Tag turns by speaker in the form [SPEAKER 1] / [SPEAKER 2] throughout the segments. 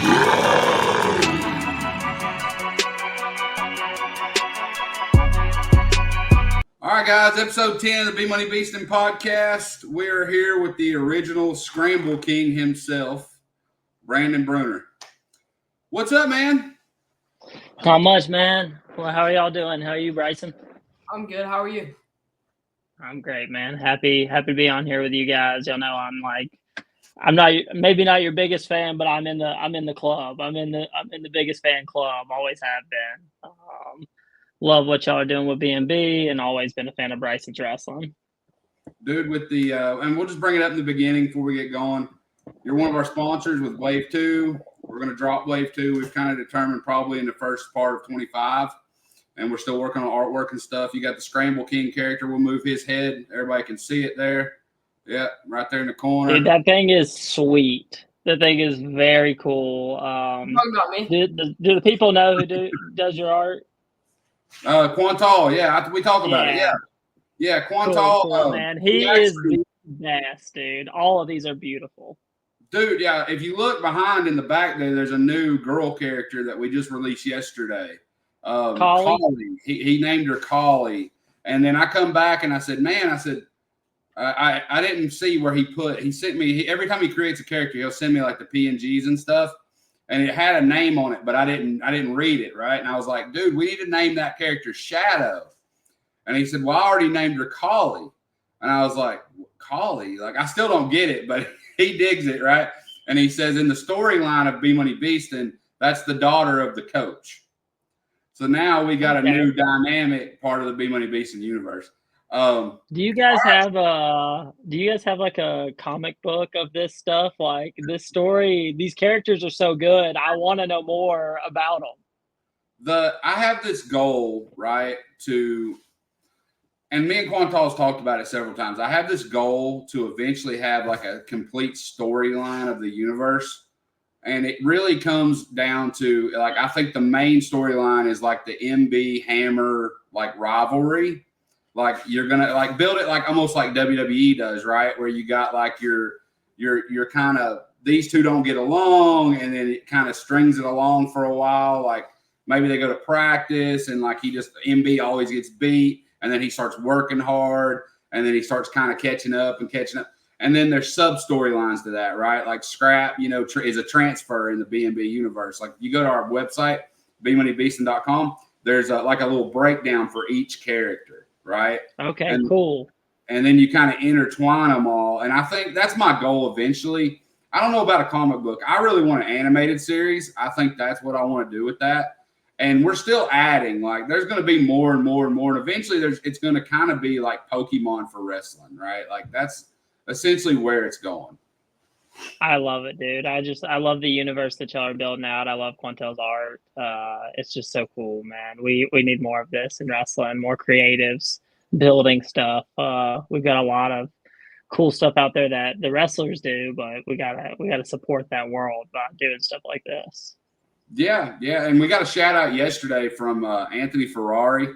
[SPEAKER 1] All right, guys, episode 10 of the Bmoney Beastin podcast. We are here with the original Scramble King himself, Brandon Bruner. What's up, man?
[SPEAKER 2] Not much, man. Well, how are y'all doing? How are you, Bryson?
[SPEAKER 3] I'm good. How are you?
[SPEAKER 2] I'm great, man. Happy to be on here with you guys. Y'all know I'm not maybe not your biggest fan, but I'm in the club. I'm in the biggest fan club. Always have been. Love what y'all are doing with B&B, and always been a fan of Bryson's wrestling.
[SPEAKER 1] Dude, with the and we'll just bring it up in the beginning before we get going. You're one of our sponsors with Wave 2. We're going to drop Wave 2. We've kind of determined probably in the first part of 25, and we're still working on artwork and stuff. You got the Scramble King character. We'll move his head. Everybody can see it there. Yeah, right there in the corner.
[SPEAKER 2] Dude, that thing is sweet. That thing is very cool.
[SPEAKER 3] Talking about me?
[SPEAKER 2] Do the people know who does your art?
[SPEAKER 1] Quantal, yeah, we talk about it. Yeah, Quantal.
[SPEAKER 2] Cool, man. He is the best, dude. All of these are beautiful.
[SPEAKER 1] Dude, yeah, if you look behind in the back there's a new girl character that we just released yesterday. Collie. He named her Collie. And then I come back and I said, I didn't see where he sent me, every time he creates a character, he'll send me like the PNGs and stuff. And it had a name on it, but I didn't read it, right? And I was like, dude, we need to name that character Shadow. And he said, well, I already named her Collie. And I was like, Collie? Like, I still don't get it, but he digs it, right? And he says in the storyline of Bmoney Beastin, that's the daughter of the coach. So now we got a new dynamic part of the Bmoney Beastin universe.
[SPEAKER 2] Do you guys have like a comic book of this stuff? Like this story, these characters are so good. I want to know more about them.
[SPEAKER 1] I have this goal, right, and me and Quantal's talked about it several times. I have this goal to eventually have like a complete storyline of the universe. And it really comes down to, like, I think the main storyline is like the MB Hammer, like, rivalry. Like, you're going to like build it like almost like WWE does, right? Where you got like your kind of, these two don't get along, and then it kind of strings it along for a while. Like maybe they go to practice and like MB always gets beat, and then he starts working hard, and then he starts kind of catching up. And then there's sub storylines to that, right? Like Scrap, is a transfer in the B&B universe. Like you go to our website, bmoneybeastin.com, there's like a little breakdown for each character, right?
[SPEAKER 2] Okay, cool.
[SPEAKER 1] And then you kind of intertwine them all. And I think that's my goal eventually. I don't know about a comic book. I really want an animated series. I think that's what I want to do with that. And we're still adding. Like there's going to be more and more and more. And eventually it's going to kind of be like Pokemon for wrestling, right? Like that's essentially where it's going.
[SPEAKER 2] I love it, dude. I love the universe that y'all are building out. I love Quantel's art. It's just so cool, man. We need more of this in wrestling, more creatives building stuff. We've got a lot of cool stuff out there that the wrestlers do, but we gotta support that world by doing stuff like this.
[SPEAKER 1] Yeah, and we got a shout out yesterday from Anthony Ferrari.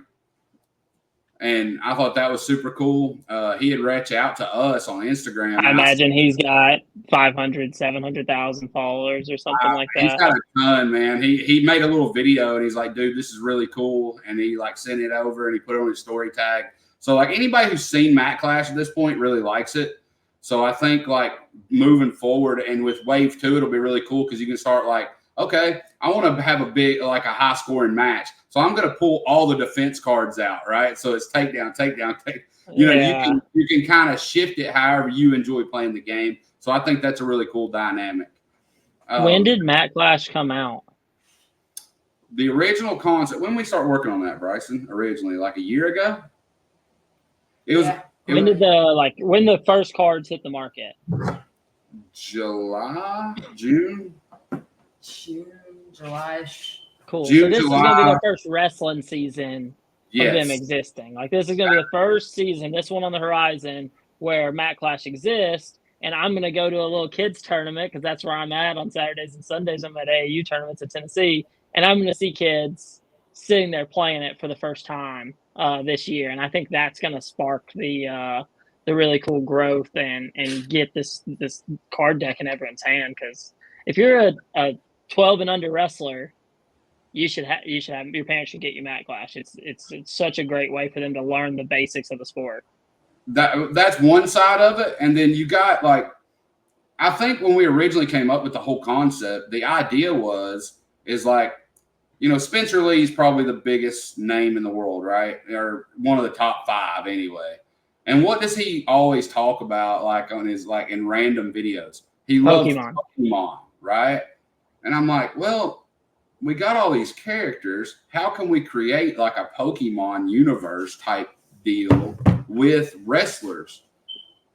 [SPEAKER 1] And I thought that was super cool. He had reached out to us on Instagram.
[SPEAKER 2] I imagine he's got 500, 700,000 followers or something like that.
[SPEAKER 1] He's got a ton, man. He made a little video and he's like, dude, this is really cool. And he like sent it over and he put it on his story tag. So like anybody who's seen Matt Clash at this point really likes it. So I think like moving forward and with Wave 2, it'll be really cool because you can start like, okay, I want to have a big, like a high scoring match. So I'm going to pull all the defense cards out, right? So it's takedown. You can kind of shift it however you enjoy playing the game. So I think that's a really cool dynamic.
[SPEAKER 2] When did Matt Clash come out?
[SPEAKER 1] The original concept, when we start working on that, Bryson, originally, like a year ago? When the first cards hit the market? June,
[SPEAKER 3] July.
[SPEAKER 2] Cool.
[SPEAKER 1] June,
[SPEAKER 2] so this
[SPEAKER 1] July.
[SPEAKER 2] is going to be the first wrestling season
[SPEAKER 1] yes.
[SPEAKER 2] of them existing. Like this is going to be the first season, this one on the horizon, where Matt Clash exists. And I'm going to go to a little kids tournament because that's where I'm at on Saturdays and Sundays. I'm at AAU tournaments in Tennessee. And I'm going to see kids sitting there playing it for the first time this year. And I think that's going to spark the really cool growth and get this card deck in everyone's hand. Because if you're a 12 and under wrestler, you should have your parents should get you Mat Clash. It's such a great way for them to learn the basics of the sport.
[SPEAKER 1] That's one side of it, and then you got like, I think when we originally came up with the whole concept, the idea is like, Spencer Lee's probably the biggest name in the world, right? Or one of the top 5 anyway. And what does he always talk about, like on his in random videos? He loves Pokemon, right? And I'm like, well, we got all these characters. How can we create like a Pokemon universe type deal with wrestlers?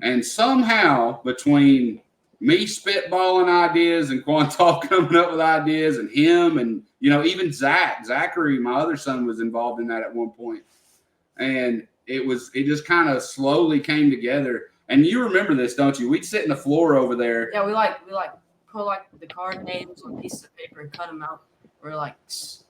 [SPEAKER 1] And somehow between me spitballing ideas and Quantal coming up with ideas and him and, even Zachary, my other son, was involved in that at one point. And it just kind of slowly came together. And you remember this, don't you? We'd sit in the floor over there.
[SPEAKER 3] Yeah, we put the card names on pieces of paper and cut them out. We're like,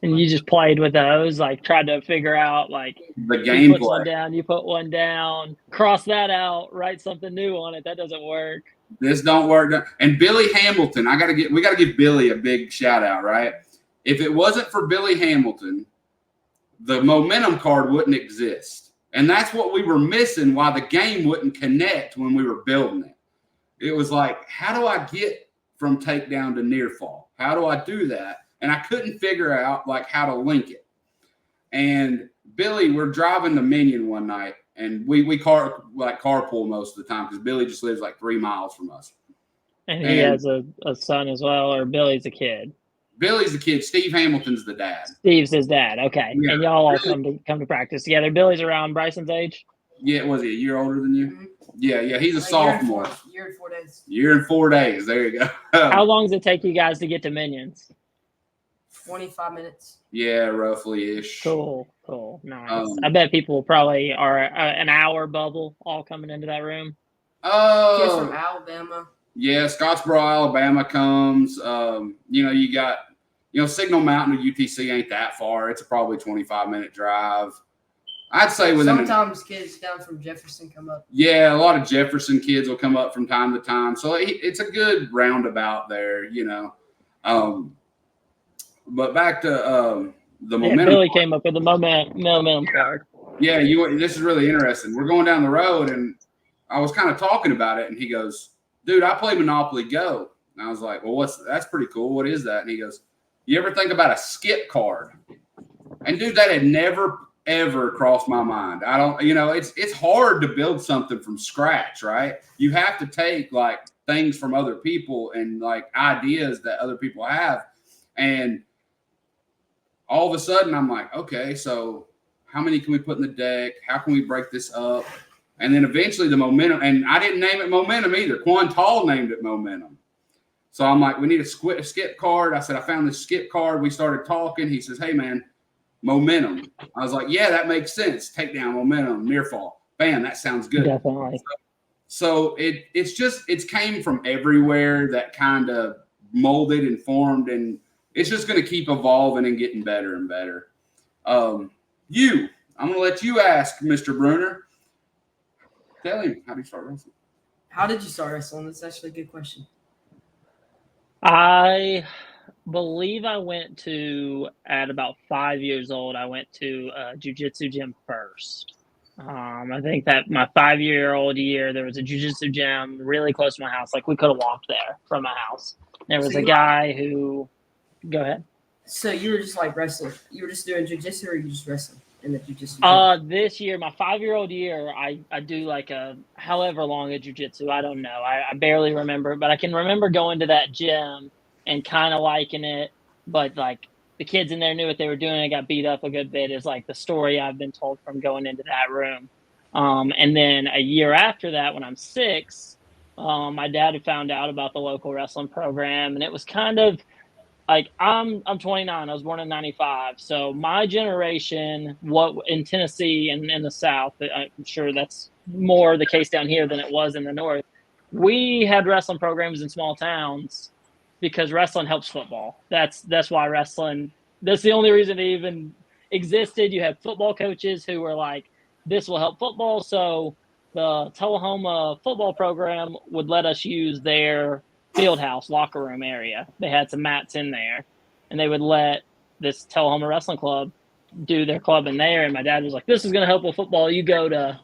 [SPEAKER 2] and you just played with those, tried to figure out
[SPEAKER 1] the gameplay.
[SPEAKER 2] You put one down, you put one down, cross that out, write something new on it. That doesn't work.
[SPEAKER 1] This don't work. And Billy Hamilton, we got to give Billy a big shout out, right? If it wasn't for Billy Hamilton, the momentum card wouldn't exist. And that's what we were missing, why the game wouldn't connect when we were building it. It was like, how do I get from takedown to near fall? How do I do that? And I couldn't figure out how to link it. And Billy, we're driving to Minion one night, and we carpool most of the time because Billy just lives 3 miles from us.
[SPEAKER 2] And he has a son as well, or Billy's a kid?
[SPEAKER 1] Billy's the kid. Steve Hamilton's the dad.
[SPEAKER 2] Steve's his dad. Okay. Yeah. And y'all all come to practice together. Billy's around Bryson's age?
[SPEAKER 1] Yeah, was he a year older than you? Mm-hmm. Yeah. He's a sophomore.
[SPEAKER 3] Year and 4 days.
[SPEAKER 1] Year and 4 days. There you go.
[SPEAKER 2] How long does it take you guys to get to Minions?
[SPEAKER 3] 25 minutes.
[SPEAKER 1] Yeah, roughly-ish.
[SPEAKER 2] Cool. Nice. I bet people probably are an hour bubble all coming into that room.
[SPEAKER 3] Kids from Alabama.
[SPEAKER 1] Yeah, Scottsboro, Alabama comes. You got, Signal Mountain to UTC ain't that far. It's probably 25-minute drive. I'd say
[SPEAKER 3] sometimes kids down from Jefferson come up.
[SPEAKER 1] Yeah, a lot of Jefferson kids will come up from time to time. So it's a good roundabout there, But back to the momentum.
[SPEAKER 2] Billy came up with the momentum card.
[SPEAKER 1] Yeah, this is really interesting. We're going down the road, and I was kind of talking about it, and he goes, dude, I play Monopoly Go. And I was like, well, that's pretty cool. What is that? And he goes, you ever think about a skip card? And dude, that had never, ever crossed my mind. I don't, it's hard to build something from scratch, right? You have to take things from other people and ideas that other people have. And all of a sudden I'm like, okay, so how many can we put in the deck? How can we break this up? And then eventually the momentum, and I didn't name it momentum either. Quantal named it momentum. So I'm like, we need a skip card. I said, I found this skip card. We started talking. He says, hey man, momentum. I was like, yeah, that makes sense. Takedown, momentum, near fall. Bam, that sounds good.
[SPEAKER 2] Definitely.
[SPEAKER 1] So it's came from everywhere that kind of molded and formed, and it's just going to keep evolving and getting better and better. I'm going to let you ask Mr. Bruner. Tell him, how did you start wrestling?
[SPEAKER 3] How did you start wrestling? That's actually a good question.
[SPEAKER 2] I believe I went to, at about 5 years old, I went to a jiu-jitsu gym first. I think that my 5-year-old year, there was a jiu-jitsu gym really close to my house. We could have walked there from my house. There was a guy who, go ahead.
[SPEAKER 3] So you were just wrestling. You were just doing jiu-jitsu, or you just wrestling in the jiu-jitsu gym?
[SPEAKER 2] This year, my 5-year-old year, I do a however long a jiu-jitsu. I don't know. I barely remember, but I can remember going to that gym and kind of liking it. But the kids in there knew what they were doing. I got beat up a good bit is the story I've been told from going into that room. And then a year after that, when I'm 6, my dad had found out about the local wrestling program, and it was kind of I'm 29. I was born in 95. So my generation, what in Tennessee and in the South, I'm sure that's more the case down here than it was in the North. We had wrestling programs in small towns because wrestling helps football. That's why wrestling, that's the only reason it even existed. You had football coaches who were this will help football. So the Tullahoma football program would let us use their field house locker room area. They had some mats in there, and they would let this Tullahoma Wrestling Club do their club in there. And my dad was like, "This is going to help with football. You go to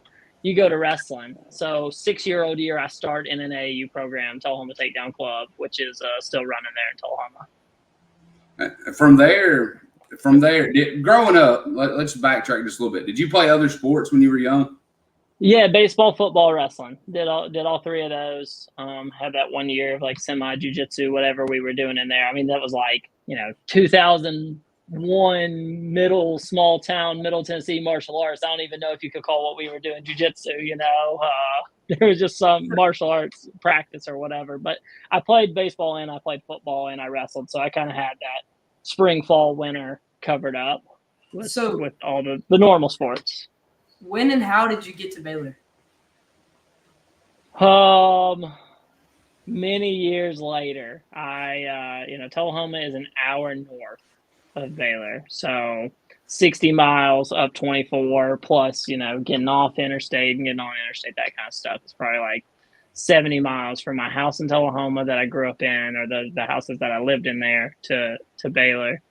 [SPEAKER 2] wrestling." So 6-year-old year, I start in an AAU program, Tullahoma Takedown Club, which is still running there in Tullahoma.
[SPEAKER 1] From there, growing up, let's backtrack just a little bit. Did you play other sports when you were young?
[SPEAKER 2] Yeah, baseball, football, wrestling. Did all three of those. Had that 1 year of like semi jiu-jitsu, whatever we were doing in there. I mean, that was like, 2001 small town, Middle Tennessee martial arts. I don't even know if you could call what we were doing jiu-jitsu, there was just some martial arts practice or whatever. But I played baseball and I played football and I wrestled. So I kind of had that spring, fall, winter covered up with all the normal sports.
[SPEAKER 3] When and how did you get to Baylor?
[SPEAKER 2] Many years later, Tullahoma is an hour north of Baylor. So 60 miles up 24 plus, getting off interstate and getting on interstate, that kind of stuff. It's probably like 70 miles from my house in Tullahoma that I grew up in, or the houses that I lived in there to Baylor.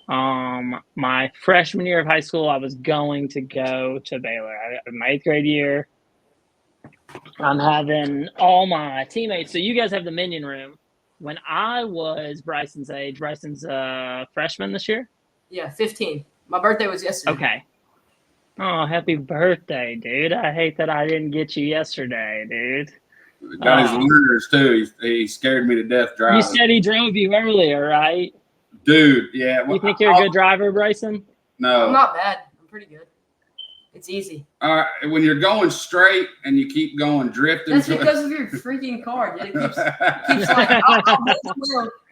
[SPEAKER 2] My freshman year of high school, I was going to go to Baylor. My 8th grade year, I'm having all my teammates. So you guys have the Minion Room. When I was Bryson's age, Bryson's a freshman this year?
[SPEAKER 3] Yeah, 15. My birthday was yesterday.
[SPEAKER 2] Okay. Oh, happy birthday, dude. I hate that I didn't get you yesterday, dude.
[SPEAKER 1] Got his learners, too. He scared me to death driving.
[SPEAKER 2] You said he drove you earlier, right?
[SPEAKER 1] Dude, yeah.
[SPEAKER 2] You think you're a good driver, Bryson?
[SPEAKER 1] No.
[SPEAKER 3] I'm not bad. I'm pretty good. It's easy.
[SPEAKER 1] When you're going straight and you keep going drifting.
[SPEAKER 3] That's because of your freaking car. Dude. It keeps like,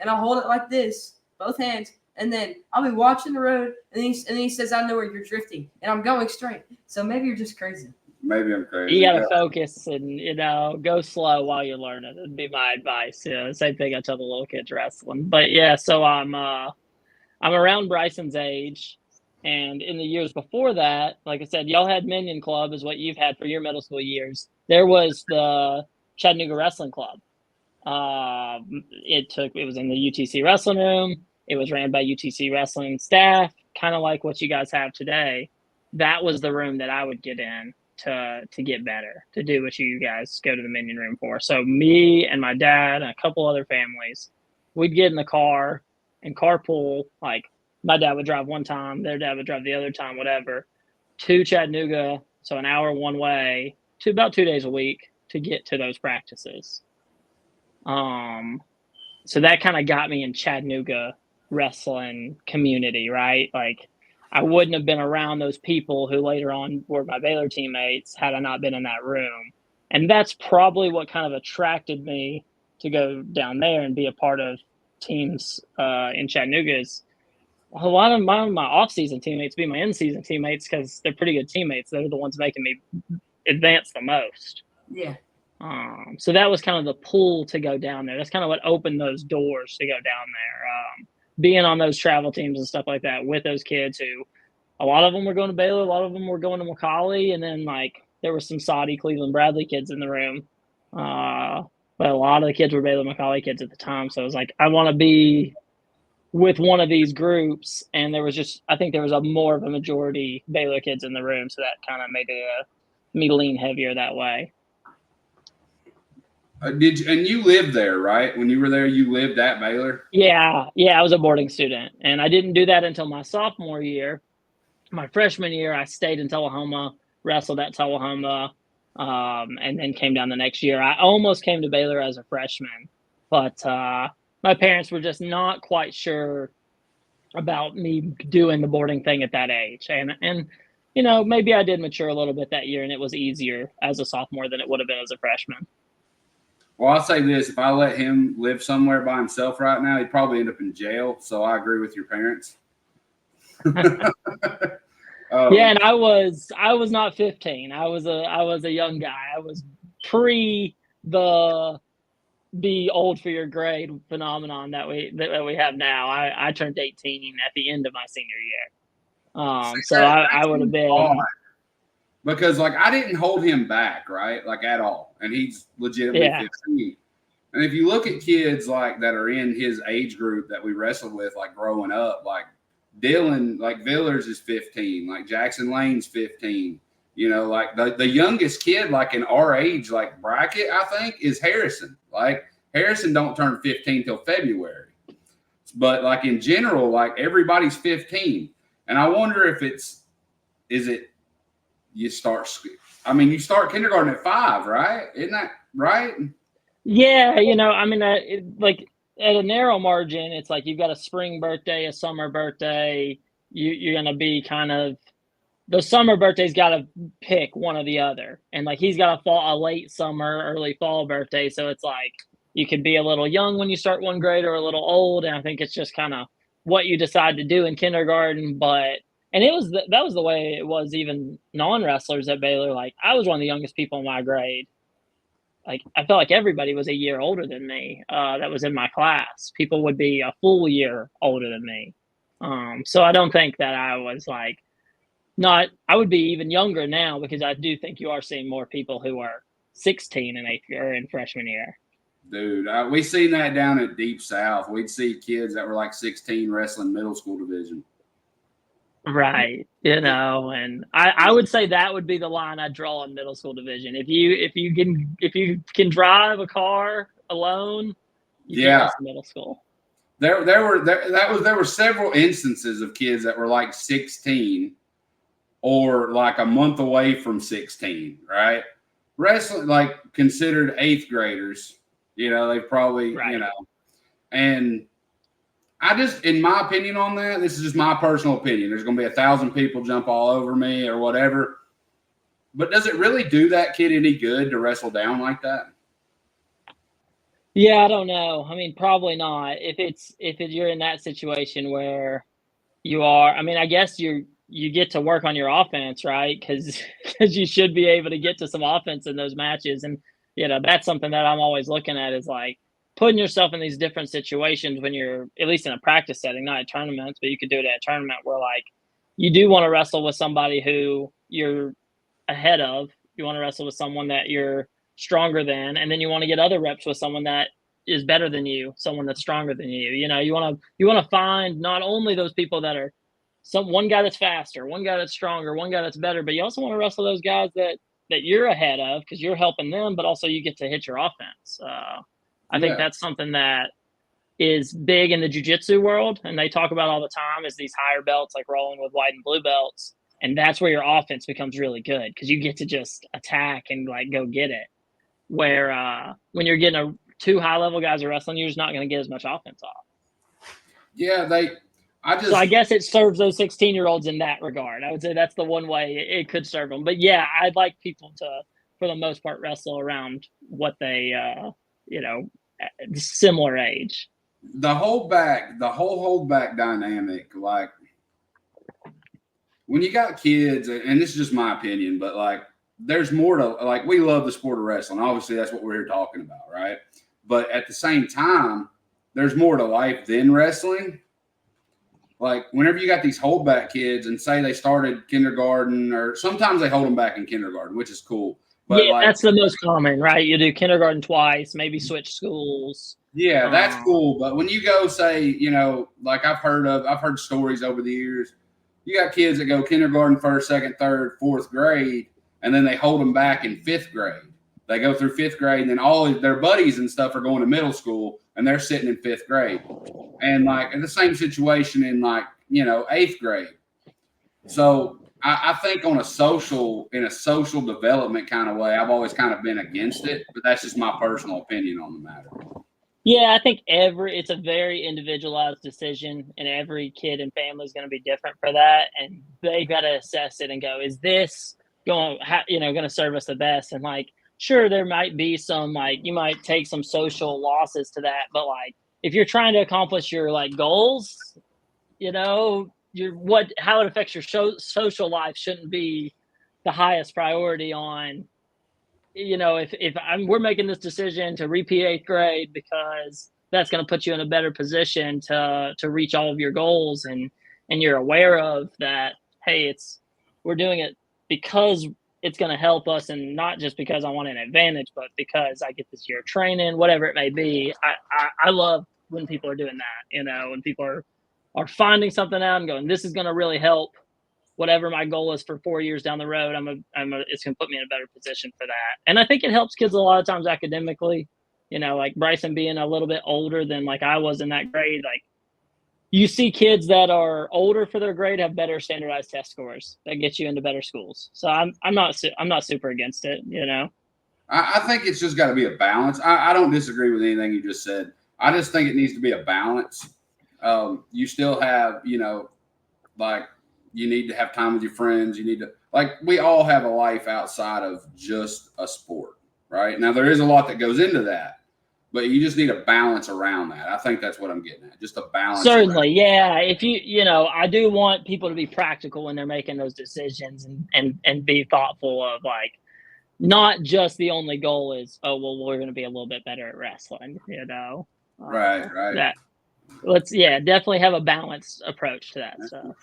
[SPEAKER 3] and I'll hold it like this, both hands, and then I'll be watching the road, and then he says, "I know where you're drifting," and I'm going straight. So maybe you're just crazy.
[SPEAKER 1] Maybe I'm crazy.
[SPEAKER 2] You gotta focus and go slow while you're learning. It'd be my advice. Same thing I tell the little kids wrestling. But yeah, so I'm around Bryson's age, and in the years before that, like I said, y'all had Minion Club is what you've had for your middle school years. There was the Chattanooga Wrestling Club. It was in the UTC Wrestling Room. It was ran by UTC Wrestling staff, kind of like what you guys have today. That was the room that I would get in to get better, to do what you guys go to the Minion Room for. So me and my dad and a couple other families, we'd get in the car and carpool. Like my dad would drive one time, their dad would drive the other time, whatever, to Chattanooga. So an hour one way to about 2 days a week to get to those practices. So that kind of got me in Chattanooga wrestling community, right? Like I wouldn't have been around those people who later on were my Baylor teammates had I not been in that room. And that's probably what kind of attracted me to go down there and be a part of teams in Chattanooga. Is a lot of my off-season teammates be my in-season teammates because they're pretty good teammates. They're the ones making me advance the most.
[SPEAKER 3] Yeah.
[SPEAKER 2] So that was kind of the pull to go down there. That's kind of what opened those doors to go down there. Being on those travel teams and stuff like that with those kids who a lot of them were going to Baylor, a lot of them were going to Macaulay, and then like there were some Saudi Cleveland Bradley kids in the room. But a lot of the kids were Baylor Macaulay kids at the time. So it was like, I want to be with one of these groups. And I think there was a more of a majority Baylor kids in the room. So that kind of made me lean heavier that way.
[SPEAKER 1] And you lived there, right? When you were there, you lived at Baylor?
[SPEAKER 2] Yeah, I was a boarding student. And I didn't do that until my sophomore year. My freshman year, I stayed in Tullahoma, wrestled at Tullahoma, and then came down the next year. I almost came to Baylor as a freshman, but my parents were just not quite sure about me doing the boarding thing at that age. And maybe I did mature a little bit that year, and it was easier as a sophomore than it would have been as a freshman.
[SPEAKER 1] Well, I'll say this. If I let him live somewhere by himself right now, he'd probably end up in jail. So I agree with your parents.
[SPEAKER 2] Yeah, and I was not 15. I was a young guy. I was pre the be old for your grade phenomenon that we have now. I turned 18 at the end of my senior year. So I would have been. Because
[SPEAKER 1] I didn't hold him back, right? Like at all. And he's legitimately 15. And if you look at kids like that are in his age group that we wrestled with, like growing up, like Dylan, like Villers is 15, like Jackson Lane's 15. You know, like the youngest kid, like in our age, like bracket, I think, is Harrison. Like Harrison don't turn 15 till February. But like in general, like everybody's 15. And I wonder if you start kindergarten at 5, right? Isn't that right?
[SPEAKER 2] Yeah, I mean, like at a narrow margin, it's like you've got a spring birthday, a summer birthday. You're going to be kind of the summer birthday's got to pick one or the other. And like he's got a late summer, early fall birthday. So it's like you could be a little young when you start 1 grade or a little old. And I think it's just kind of what you decide to do in kindergarten. And that was the way it was even non-wrestlers at Baylor. Like I was one of the youngest people in my grade. Like I felt like everybody was a year older than me that was in my class. People would be a full year older than me. So I don't think that I was like, I would be even younger now because I do think you are seeing more people who are 16 in freshman year.
[SPEAKER 1] Dude, we seen that down at Deep South. We'd see kids that were like 16 wrestling middle school division.
[SPEAKER 2] Right. And I would say that would be the line I draw in middle school division. If you can drive a car alone, you can wrestle middle school.
[SPEAKER 1] There were several instances of kids that were like 16 or like a month away from 16, right? Wrestling, like considered 8th graders, they probably,
[SPEAKER 2] right.
[SPEAKER 1] And I just, in my opinion on that, this is just my personal opinion. There's going to be 1,000 people jump all over me or whatever. But does it really do that kid any good to wrestle down like that?
[SPEAKER 2] Yeah, I don't know. I mean, probably not. If you're in that situation where you are, I mean, I guess you get to work on your offense, right? Because you should be able to get to some offense in those matches. And, that's something that I'm always looking at is like putting yourself in these different situations when you're at least in a practice setting, not at tournaments, but you could do it at a tournament where like you do want to wrestle with somebody who you're ahead of. You want to wrestle with someone that you're stronger than, and then you want to get other reps with someone that is better than you, someone that's stronger than you. You want to find not only those people that are one guy that's faster, one guy that's stronger, one guy that's better, but you also want to wrestle those guys that you're ahead of because you're helping them, but also you get to hit your offense. I think that's something that is big in the jiu-jitsu world, and they talk about all the time is these higher belts, like rolling with white and blue belts, and that's where your offense becomes really good because you get to just attack and like go get it. Where when you're getting two high-level guys are wrestling, you're just not going to get as much offense off.
[SPEAKER 1] Yeah,
[SPEAKER 2] So I guess it serves those 16-year-olds in that regard. I would say that's the one way it could serve them. But yeah, I'd like people to, for the most part, wrestle around what they, similar age.
[SPEAKER 1] The whole hold back dynamic, like when you got kids, and this is just my opinion, but like there's more to, like, we love the sport of wrestling. Obviously, that's what we're here talking about, right? But at the same time, there's more to life than wrestling. Like whenever you got these holdback kids and say they started kindergarten, or sometimes they hold them back in kindergarten, which is cool. But
[SPEAKER 2] yeah, that's the most common, right? You do kindergarten twice, maybe switch schools.
[SPEAKER 1] Yeah, that's cool. But when you go say, like I've heard stories over the years, you got kids that go kindergarten, 1st, 2nd, 3rd, 4th grade, and then they hold them back in 5th grade. They go through 5th grade, and then all of their buddies and stuff are going to middle school, and they're sitting in 5th grade. And like in the same situation in 8th grade. So I think in a social development kind of way, I've always kind of been against it, but that's just my personal opinion on the matter.
[SPEAKER 2] Yeah, I think it's a very individualized decision, and every kid and family is going to be different for that. And they got to assess it and go, is this going to serve us the best? And like, sure, there might be some, like, you might take some social losses to that, but like, if you're trying to accomplish your like goals, how it affects your social life shouldn't be the highest priority on, if we're making this decision to repeat 8th grade because that's going to put you in a better position to reach all of your goals, and you're aware of that, hey, we're doing it because it's going to help us, and not just because I want an advantage, but because I get this year of training, whatever it may be. I love when people are doing that, when people are finding something out and going, this is going to really help whatever my goal is for 4 years down the road. It's going to put me in a better position for that. And I think it helps kids a lot of times academically, like Bryson being a little bit older than like I was in that grade. Like, you see kids that are older for their grade have better standardized test scores that get you into better schools. So I'm not super against it.
[SPEAKER 1] I think it's just got to be a balance. I don't disagree with anything you just said. I just think it needs to be a balance. You still have, like, you need to have time with your friends. You need to, like, we all have a life outside of just a sport, right? Now, there is a lot that goes into that, but you just need a balance around that. I think that's what I'm getting at. Just a balance.
[SPEAKER 2] Certainly. Yeah. If I do want people to be practical when they're making those decisions and be thoughtful of, like, not just the only goal is, oh, well, we're going to be a little bit better at wrestling,
[SPEAKER 1] Right.
[SPEAKER 2] Let's definitely have a balanced approach to that stuff.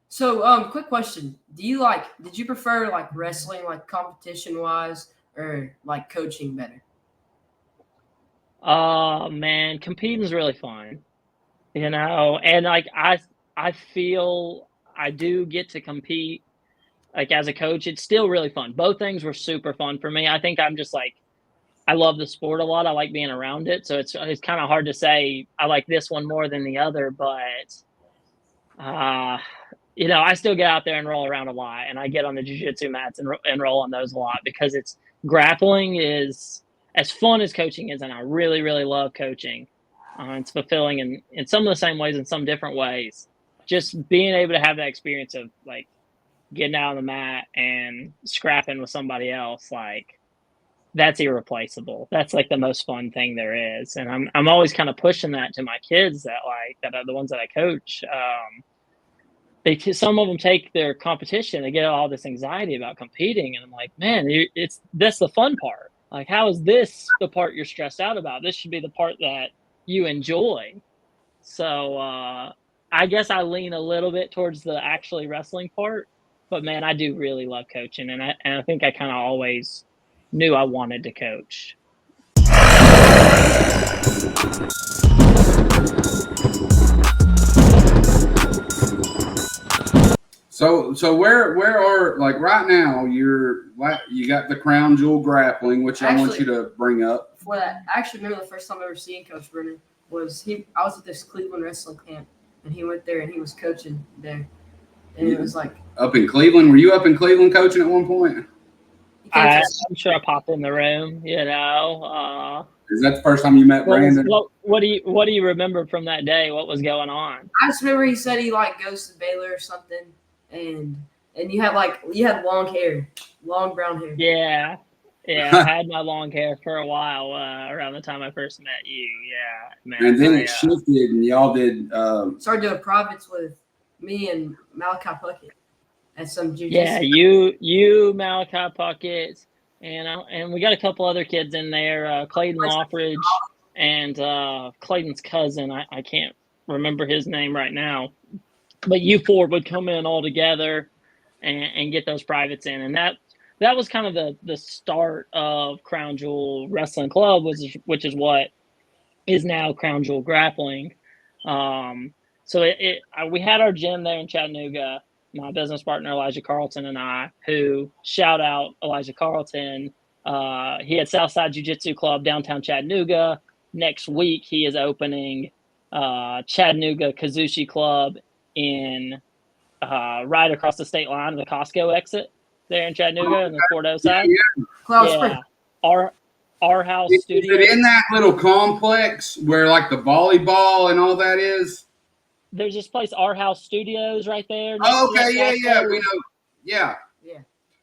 [SPEAKER 3] So, quick question. Did you prefer like wrestling, like competition wise, or like coaching better?
[SPEAKER 2] Oh man, competing's really fun, and like I feel I do get to compete. Like, as a coach, it's still really fun. Both things were super fun for me. I think I'm just like, I love the sport a lot. I like being around it. So it's kind of hard to say I like this one more than the other, but I still get out there and roll around a lot, and I get on the jiu-jitsu mats and roll on those a lot, because grappling is as fun as coaching is, and I really, really love coaching. It's fulfilling in some of the same ways, in some different ways. Just being able to have that experience of, like, getting out on the mat and scrapping with somebody else, like, that's irreplaceable. That's like the most fun thing there is. And I'm always kind of pushing that to my kids that are the ones that I coach. Some of them take their competition, they get all this anxiety about competing, and I'm like, man, that's the fun part. Like, how is this the part you're stressed out about? This should be the part that you enjoy. So I guess I lean a little bit towards the actually wrestling part, but man, I do really love coaching, and I think I kind of always knew I wanted to coach.
[SPEAKER 1] So where are, like, right now you got the crown jewel grappling, which I want you to bring up.
[SPEAKER 3] Before that, I actually remember the first time I ever seen Coach Brennan was I was at this Cleveland wrestling camp, and he went there and he was coaching there, and it was like
[SPEAKER 1] up in Cleveland. Were you up in Cleveland coaching at one point?
[SPEAKER 2] I'm sure I popped in the room.
[SPEAKER 1] Is that the first time you met Brandon?
[SPEAKER 2] What do you remember from that day? What was going on?
[SPEAKER 3] I just remember he said he like goes to Baylor or something, and you had long hair, long brown hair.
[SPEAKER 2] Yeah, I had my long hair for a while around the time I first met you. Yeah, man.
[SPEAKER 1] And then it shifted, and y'all did
[SPEAKER 3] started doing privates with me and Malachi Puckett at some jiu-jitsu.
[SPEAKER 2] Yeah, you Malachi Puckett, and we got a couple other kids in there, Clayton Loffridge and Clayton's cousin. I can't remember his name right now, but you four would come in all together and get those privates in, and that was kind of the start of Crown Jewel Wrestling Club, which is what is now Crown Jewel Grappling. So we had our gym there in Chattanooga. My business partner Elijah Carlton and I, who, shout out Elijah Carlton, he had Southside Jiu-Jitsu Club downtown Chattanooga. Next week he is opening Chattanooga Kazushi Club in right across the state line, the Costco exit there in Chattanooga in the Fort O side.
[SPEAKER 3] Yeah.
[SPEAKER 2] Our house studio.
[SPEAKER 1] Is it in that little complex where, like, the volleyball and all that is?
[SPEAKER 2] There's this place, Our House Studios, right there.
[SPEAKER 1] Oh, okay, yeah, we know. Yeah.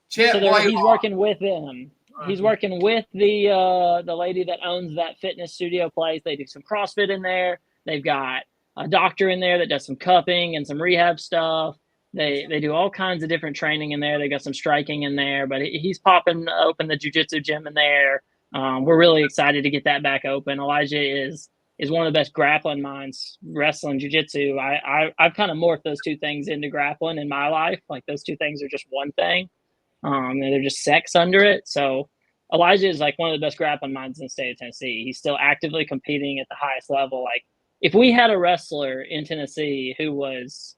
[SPEAKER 1] Chet,
[SPEAKER 2] so he's working with them. He's working with the lady that owns that fitness studio place. They do some CrossFit in there. They've got a doctor in there that does some cupping and some rehab stuff. They do all kinds of different training in there. They got some striking in there, but he's popping open the jiu-jitsu gym in there. We're really excited to get that back open. Elijah is one of the best grappling minds, wrestling, jiu-jitsu. I've kind of morphed those two things into grappling in my life. Like, those two things are just one thing. and they're just sex under it. So Elijah is like one of the best grappling minds in the state of Tennessee. He's still actively competing at the highest level. Like if we had a wrestler in Tennessee who was,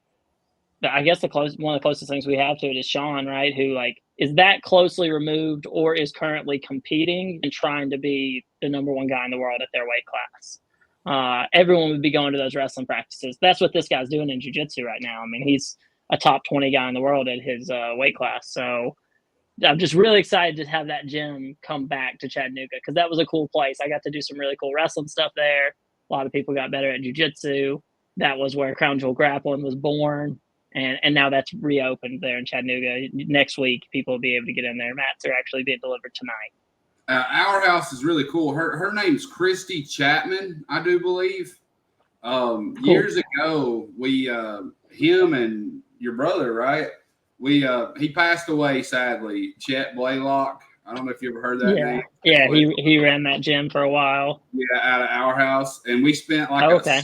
[SPEAKER 2] I guess one of the closest things we have to it is Sean, right? Who like is that closely removed or is currently competing and trying to be the number one guy in the world at their weight class. Everyone would be going to those wrestling practices. That's what this guy's doing in jiu-jitsu right now. I mean, he's a top 20 guy in the world at his weight class. So I'm just really excited to have that gym come back to Chattanooga because that was a cool place. I got to do some really cool wrestling stuff there. A lot of people got better at jiu-jitsu. That was where Crown Jewel Grappling was born. And now that's reopened there in Chattanooga. Next week, people will be able to get in there. Mats are actually being delivered tonight.
[SPEAKER 1] Our house is really cool. Her name's Christy Chapman, I do believe. Cool. Years ago, we him and your brother, right? He passed away sadly. Chet Blaylock. I don't know if you ever heard that name.
[SPEAKER 2] Yeah, he ran that gym for a while.
[SPEAKER 1] Yeah, out of our house, and we spent like a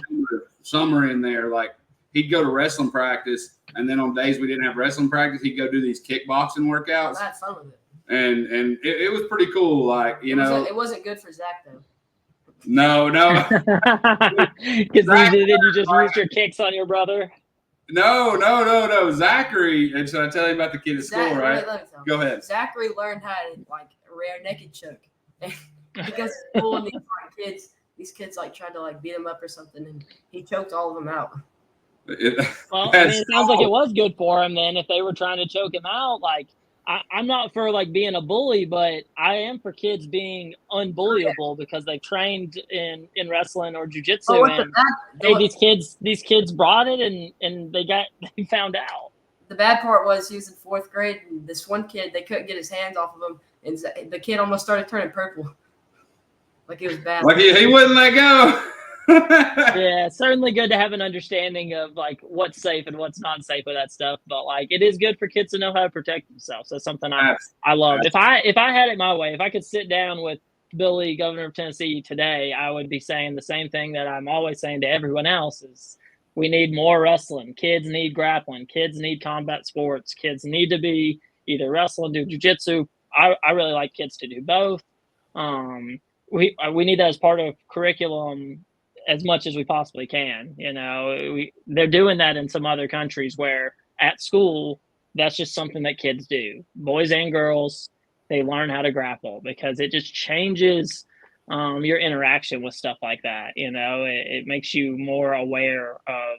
[SPEAKER 1] summer in there. Like he'd go to wrestling practice, and then on days we didn't have wrestling practice, he'd go do these kickboxing workouts.
[SPEAKER 3] I had fun with it.
[SPEAKER 1] And it was pretty cool. Like
[SPEAKER 3] it wasn't good for Zach though.
[SPEAKER 1] No.
[SPEAKER 2] Because you just used your kicks on your brother.
[SPEAKER 1] No. Zachary, and should I tell you about the kid at school, right? Go ahead.
[SPEAKER 3] Zachary learned how to like rear naked choke because school and these kids like tried to like beat him up or something, and he choked all of them out.
[SPEAKER 2] It sounds like it was good for him then if they were trying to choke him out. Like I'm not for like being a bully, but I am for kids being unbullyable because they've trained in wrestling or jiu-jitsu. These kids brought it and they found out.
[SPEAKER 3] The bad part was he was in 4th grade and this one kid, they couldn't get his hands off of him, and the kid almost started turning purple. Like it was bad.
[SPEAKER 1] Like he wouldn't let go.
[SPEAKER 2] Yeah, it's certainly good to have an understanding of like what's safe and what's not safe with that stuff. But like, it is good for kids to know how to protect themselves. That's something I love. If I had it my way, if I could sit down with Billy, governor of Tennessee today, I would be saying the same thing that I'm always saying to everyone else: is we need more wrestling. Kids need grappling. Kids need combat sports. Kids need to be either wrestling, do jiu-jitsu. I really like kids to do both. We need that as part of curriculum as much as we possibly can. They're doing that in some other countries where at school, that's just something that kids do. Boys and girls, they learn how to grapple because it just changes your interaction with stuff like that. It makes you more aware of,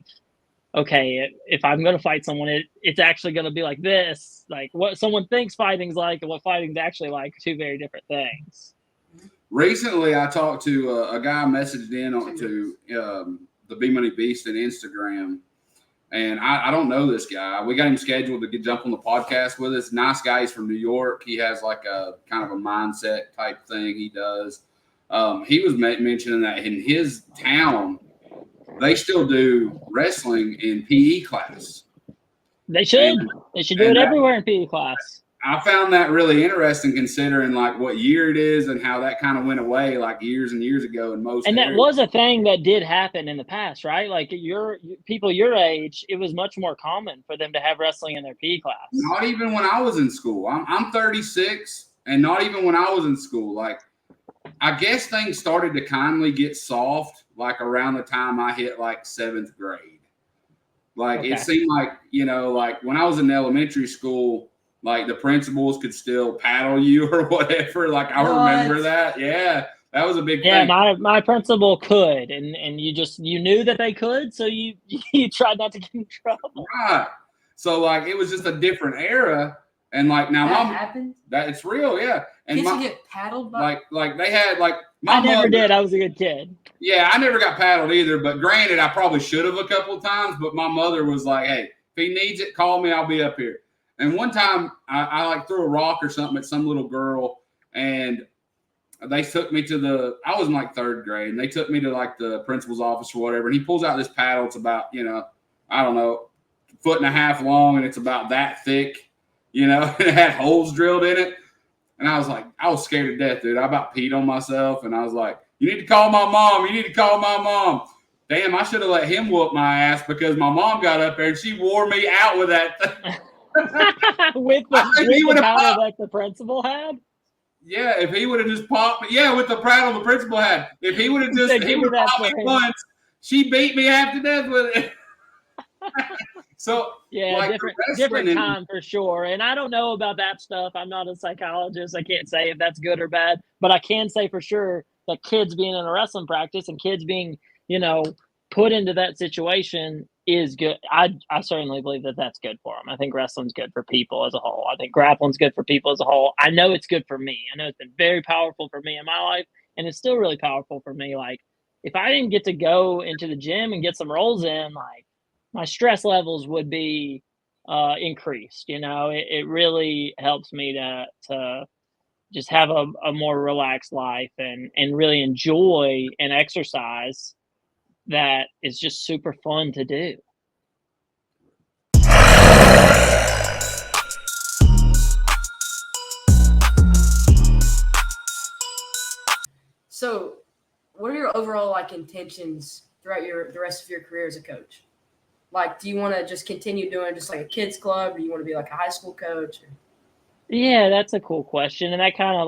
[SPEAKER 2] okay, if I'm going to fight someone, it's actually going to be like this. Like what someone thinks fighting's like and what fighting's actually like are two very different things.
[SPEAKER 1] Recently, I talked to a guy messaged in to the Bmoney Beastin Instagram, and I don't know this guy. We got him scheduled to jump on the podcast with us. Nice guy. He's from New York. He has like a kind of a mindset type thing he does. He was mentioning that in his town, they still do wrestling in PE class.
[SPEAKER 2] They should. They should do it everywhere in PE class.
[SPEAKER 1] I found that really interesting considering like what year it is and how that kind of went away like years and years ago in most.
[SPEAKER 2] And that
[SPEAKER 1] areas.
[SPEAKER 2] was a thing that did happen in the past, right? Like people your age, it was much more common for them to have wrestling in their PE class.
[SPEAKER 1] Not even when I was in school. I'm 36, and not even when I was in school. Like, I guess things started to kindly get soft like around the time I hit like 7th grade. Like It seemed like, like when I was in elementary school, like the principals could still paddle you or whatever. Like I remember that. Yeah, that was a big thing.
[SPEAKER 2] Yeah, my principal could, and you knew that they could, so you tried not to get in trouble.
[SPEAKER 1] Right. So like it was just a different era, and like now
[SPEAKER 3] that happened.
[SPEAKER 1] That it's real, yeah. And
[SPEAKER 3] kids get paddled by
[SPEAKER 1] like they had like
[SPEAKER 2] I never did. I was a good kid.
[SPEAKER 1] Yeah, I never got paddled either. But granted, I probably should have a couple of times. But my mother was like, "Hey, if he needs it, call me. I'll be up here." And one time I like threw a rock or something at some little girl, and they took me to I was in like 3rd grade, and they took me to like the principal's office or whatever. And he pulls out this paddle. It's about, I don't know, 1.5 feet long, and it's about that thick, and it had holes drilled in it. And I was scared to death, dude. I about peed on myself, and I was like, you need to call my mom. You need to call my mom. Damn, I should have let him whoop my ass because my mom got up there and she wore me out with that thing.
[SPEAKER 2] with the powder that the principal had.
[SPEAKER 1] Yeah, if he would have just popped, with the prattle the principal had. If he would have just, he would have popped me once. She beat me half to death with it. So
[SPEAKER 2] yeah,
[SPEAKER 1] like
[SPEAKER 2] different time for sure. And I don't know about that stuff. I'm not a psychologist. I can't say if that's good or bad, but I can say for sure that kids being in a wrestling practice and kids being, put into that situation is good. I certainly believe that that's good for them. I think wrestling's good for people as a whole. I think grappling's good for people as a whole. I know it's good for me. I know it's been very powerful for me in my life, and it's still really powerful for me. Like, if I didn't get to go into the gym and get some rolls in, like, my stress levels would be increased. It really helps me to just have a more relaxed life and really enjoy an exercise that is just super fun to do.
[SPEAKER 3] So, what are your overall intentions throughout the rest of your career as a coach? Like, do you want to just continue doing just like a kids club, or do you want to be like a high school coach?
[SPEAKER 2] Yeah, that's a cool question, and that kind of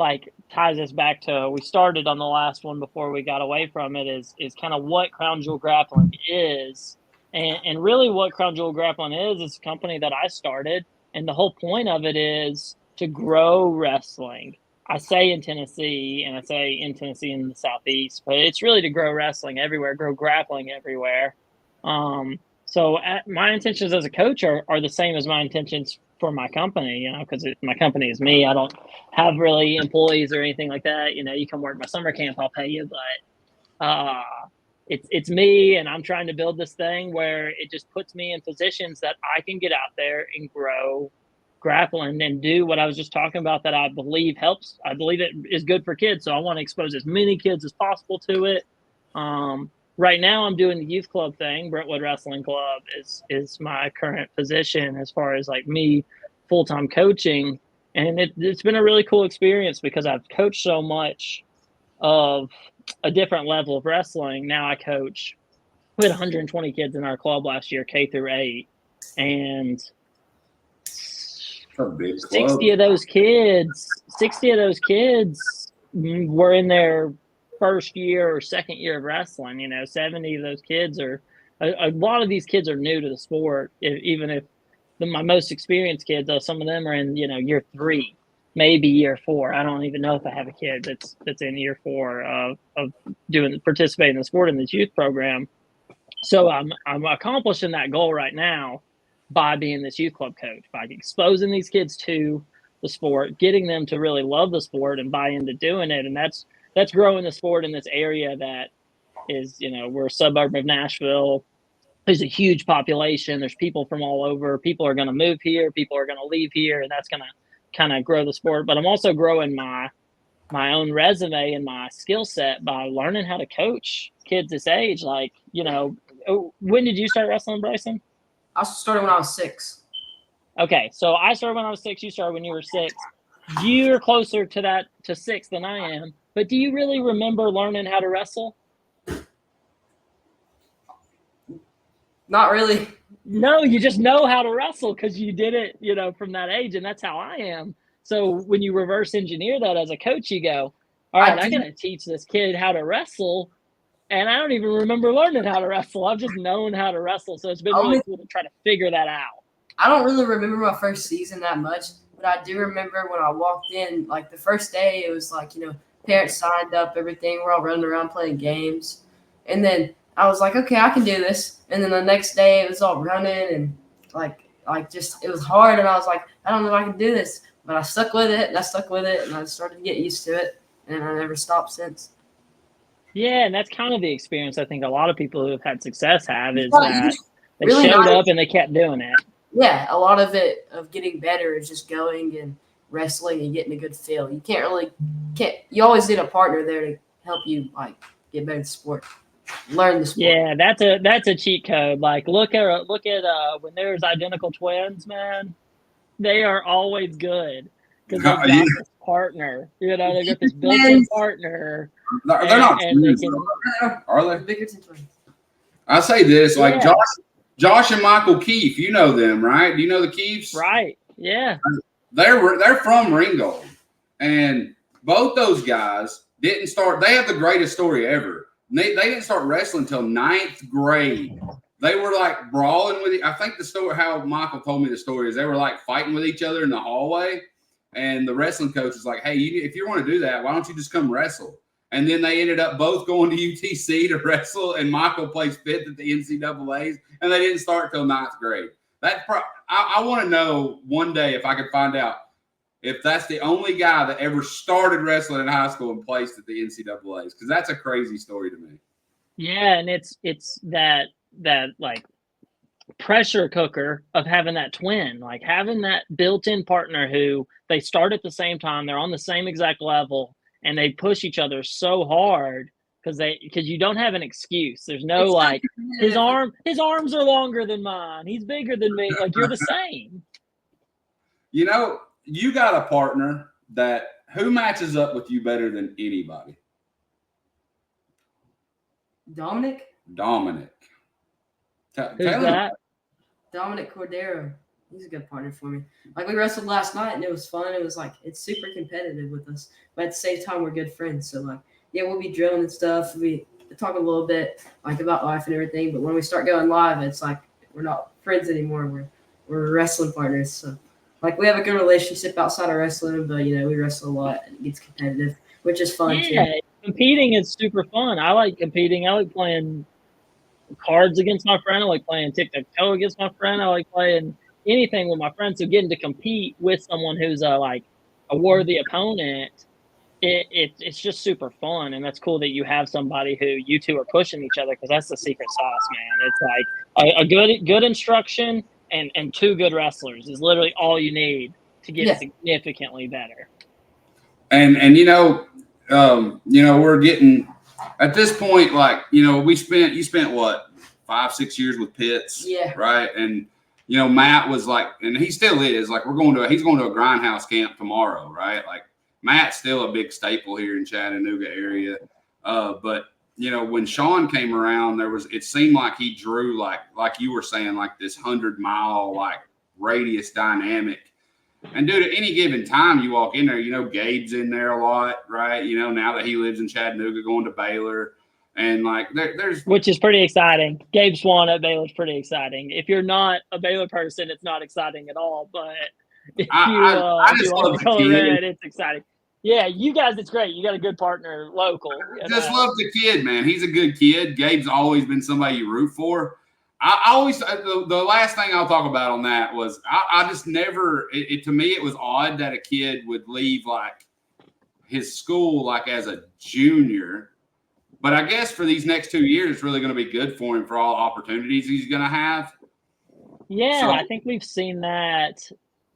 [SPEAKER 2] ties us back to we started on the last one before we got away from it. Is kind of what Crown Jewel Grappling is, and really what Crown Jewel Grappling is a company that I started, and the whole point of it is to grow wrestling. I say in Tennessee, and I say in Tennessee in the Southeast, but it's really to grow wrestling everywhere, grow grappling everywhere. So my intentions as a coach are the same as my intentions for my company, because my company is me. I don't have really employees or anything like that. You come work my summer camp, I'll pay you, but it's me, and I'm trying to build this thing where it just puts me in positions that I can get out there and grow grappling and do what I was just talking about that I believe helps. I believe it is good for kids, so I want to expose as many kids as possible to it. Right now, I'm doing the youth club thing. Brentwood Wrestling Club is my current position as far as me full-time coaching. And it's been a really cool experience because I've coached so much of a different level of wrestling. Now I coach, we had 120 kids in our club last year, K through 8. And 60 of those kids were in their first year or second year of wrestling. 70 of those kids are a lot of these kids are new to the sport. Even if my most experienced kids, though, some of them are in year 3, maybe year 4. I don't even know if I have a kid that's in year 4 of participating in the sport in this youth program. So I'm accomplishing that goal right now by being this youth club coach, by exposing these kids to the sport, getting them to really love the sport and buy into doing it. And that's growing the sport in this area that is, we're a suburb of Nashville. There's a huge population. There's people from all over. People are going to move here. People are going to leave here, and that's going to kind of grow the sport. But I'm also growing my own resume and my skill set by learning how to coach kids this age. When did you start wrestling, Bryson?
[SPEAKER 3] I started when I was 6.
[SPEAKER 2] Okay, so I started when I was 6. You started when you were 6. You're closer to 6 than I am. But do you really remember learning how to wrestle?
[SPEAKER 3] Not really.
[SPEAKER 2] No, you just know how to wrestle because you did it, from that age, and that's how I am. So when you reverse engineer that as a coach, you go, all right, I got to teach this kid how to wrestle, and I don't even remember learning how to wrestle. I've just known how to wrestle, so it's been really cool to try to figure that out.
[SPEAKER 3] I don't really remember my first season that much, but I do remember when I walked in, the first day, it was parents signed up, everything. We're all running around playing games. And then I was like, okay, I can do this. And then the next day it was all running and it was hard. And I was like, I don't know if I can do this. But I stuck with it and I started to get used to it. And I never stopped since.
[SPEAKER 2] Yeah, and that's kind of the experience I think a lot of people who have had success have is that they really showed up and they kept doing it.
[SPEAKER 3] Yeah, a lot of it of getting better is just going and wrestling and getting a good feel. You always need a partner there to help you get better at the sport, learn the sport.
[SPEAKER 2] Yeah, that's a cheat code. Look at when there's identical twins, man, they are always good because they've got this partner. They got this built-in partner.
[SPEAKER 1] They're not twins, are they?
[SPEAKER 3] Biggerton twins.
[SPEAKER 1] I say this Josh and Michael Keefe. You know them, right? Do you know the Keefes?
[SPEAKER 2] Right. Yeah.
[SPEAKER 1] They're from Ringgold, and both those guys didn't start. They have the greatest story ever. They didn't start wrestling until 9th grade. They were like brawling with. I think the story, how Michael told me the story, is they were like fighting with each other in the hallway, and the wrestling coach was like, "Hey, if you want to do that, why don't you just come wrestle?" And then they ended up both going to UTC to wrestle, and Michael plays 5th at the NCAA's, and they didn't start till 9th grade. I want to know one day if I could find out if that's the only guy that ever started wrestling in high school and placed at the NCAA's, because that's a crazy story to me.
[SPEAKER 2] Yeah, and it's that like pressure cooker of having that twin, like having that built-in partner who they start at the same time, they're on the same exact level, and they push each other so hard because you don't have an excuse. There's no like his arms are longer than mine, he's bigger than me. Like, you're the same.
[SPEAKER 1] You know, you got a partner that who matches up with you better than anybody?
[SPEAKER 3] Dominic.
[SPEAKER 2] Who's that?
[SPEAKER 3] Dominic Cordero. He's a good partner for me. Like, we wrestled last night and it was fun. It was like, it's super competitive with us, but at the same time, we're good friends. So like, yeah, we'll be drilling and stuff. We talk a little bit like about life and everything. But when we start going live, it's like we're not friends anymore. We're wrestling partners. So like, we have a good relationship outside of wrestling, but you know, we wrestle a lot and it gets competitive, which is fun too.
[SPEAKER 2] Competing is super fun. I like competing. I like playing cards against my friend. I like playing tic-tac-toe against my friend. I like playing anything with my friends. So getting to compete with someone who's a worthy opponent, it's just super fun. And that's cool that you have somebody who you two are pushing each other, because that's the secret sauce, man. It's like a good instruction and two good wrestlers is literally all you need to get significantly better.
[SPEAKER 1] And we're getting at this point, like, you spent what, 5-6 years with Pitts, right? And Matt was like, and he still is like, he's going to a grindhouse camp tomorrow, right? Like, Matt's still a big staple here in Chattanooga area. But when Sean came around, it seemed like he drew like you were saying, like this 100-mile like radius dynamic. And dude, at any given time you walk in there, Gabe's in there a lot, right? Now that he lives in Chattanooga, going to Baylor, and like there's
[SPEAKER 2] which is pretty exciting. Gabe Swan at Baylor is pretty exciting. If you're not a Baylor person, it's not exciting at all. But if
[SPEAKER 1] I just love the kid.
[SPEAKER 2] It's exciting. Yeah, you guys, it's great. You got a good partner local.
[SPEAKER 1] Just love the kid, man. He's a good kid. Gabe's always been somebody you root for. I always, the last thing I'll talk about on that was I just never, to me, it was odd that a kid would leave like his school like as a junior. But I guess for these next 2 years, it's really going to be good for him for all opportunities he's going to have.
[SPEAKER 2] Yeah, so, I think we've seen that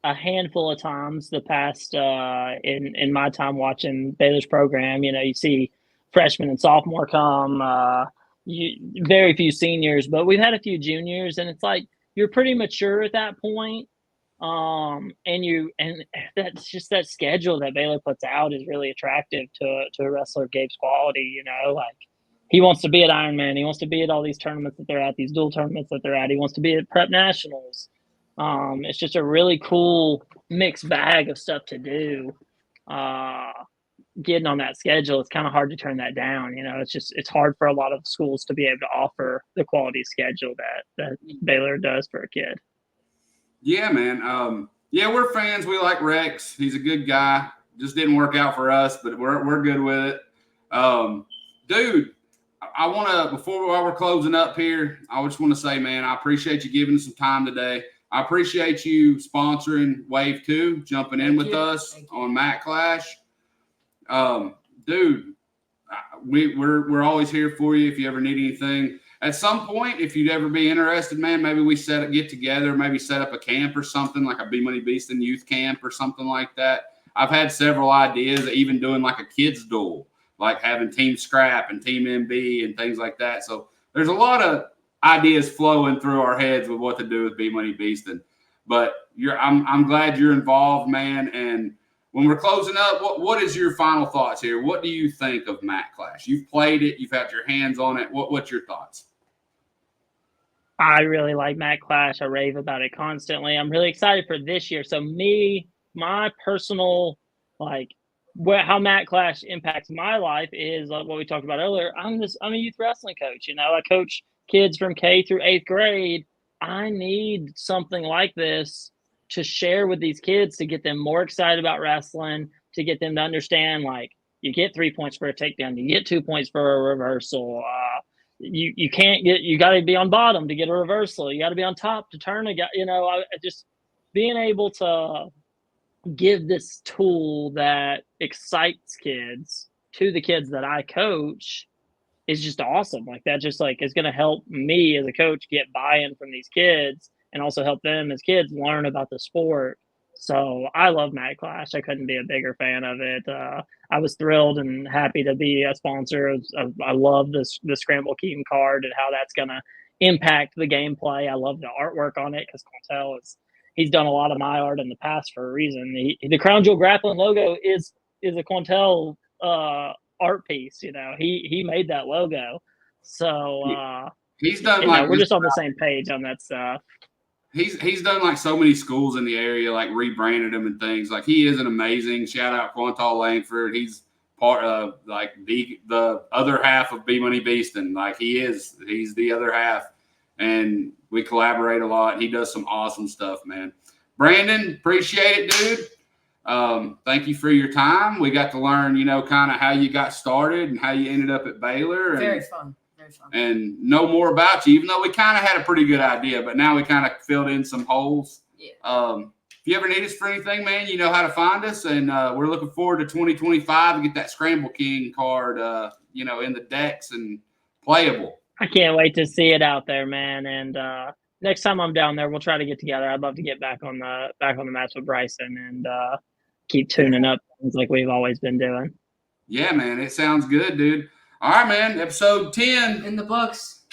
[SPEAKER 2] a handful of times the past in my time watching Baylor's program. You see freshmen and sophomore come, very few seniors, but we've had a few juniors, and it's like you're pretty mature at that point. And that's just that schedule that Baylor puts out is really attractive to a wrestler of Gabe's quality. Like he wants to be at Ironman, he wants to be at all these tournaments that they're at, these dual tournaments that they're at. He wants to be at Prep Nationals. It's just a really cool mixed bag of stuff to do. Getting on that schedule, it's kind of hard to turn that down. It's hard for a lot of schools to be able to offer the quality schedule that Baylor does for a kid.
[SPEAKER 1] Yeah, man. We're fans. We like Rex. He's a good guy. Just didn't work out for us, but we're good with it. Dude, I want to, while we're closing up here, I just want to say, man, I appreciate you giving us some time today. I appreciate you sponsoring Wave 2, jumping in with us on Matt Clash. Dude, we're always here for you if you ever need anything. At some point, if you'd ever be interested, man, maybe we get together, maybe set up a camp or something, like a Bmoney Beastin youth camp or something like that. I've had several ideas, even doing like a kids duel, like having Team Scrap and Team MB and things like that. So there's a lot of ideas flowing through our heads with what to do with Bmoney Beastin. But I'm glad you're involved, man. And when we're closing up, what is your final thoughts here? What do you think of Matt Clash? You've played it. You've had your hands on it. What's your thoughts?
[SPEAKER 2] I really like Matt Clash. I rave about it constantly. I'm really excited for this year. So my personal, like, how Matt Clash impacts my life is like what we talked about earlier. I'm a youth wrestling coach. I coach kids from K through 8th grade. I need something like this to share with these kids to get them more excited about wrestling, to get them to understand, like, you get 3 points for a takedown, you get 2 points for a reversal. You can't get, you got to be on bottom to get a reversal. You got to be on top to turn a guy. I just being able to give this tool that excites kids to the kids that I coach is just awesome. Like, that just like is going to help me as a coach get buy-in from these kids and also help them as kids learn about the sport. So I love Matt Clash. I couldn't be a bigger fan of it. I was thrilled and happy to be a sponsor I love the Scramble Keaton card and how that's going to impact the gameplay. I love the artwork on it because he's done a lot of my art in the past for a reason. The Crown Jewel Grappling logo is a Quantel art piece. He made that logo. So
[SPEAKER 1] he's done like
[SPEAKER 2] we're just on the same page on that stuff.
[SPEAKER 1] He's done like so many schools in the area, like rebranded them and things. Like, he is an amazing, shout out Quantal Langford. He's part of like the other half of Bmoney Beastin. Like, he's the other half, and we collaborate a lot. He does some awesome stuff, man. Brandon, appreciate it, dude. Thank you for your time. We got to learn, kind of how you got started and how you ended up at Baylor.
[SPEAKER 3] Very fun.
[SPEAKER 1] And know more about you, even though we kind of had a pretty good idea, but now we kind of filled in some holes.
[SPEAKER 3] Yeah.
[SPEAKER 1] If you ever need us for anything, man, you know how to find us. And we're looking forward to 2025 to get that Scramble King card, in the decks and playable.
[SPEAKER 2] I can't wait to see it out there, man. And next time I'm down there, we'll try to get together. I'd love to get back on the match with Bryson and keep tuning up things like we've always been doing.
[SPEAKER 1] Yeah, man, it sounds good, dude. All right, man. Episode 10
[SPEAKER 3] in the books.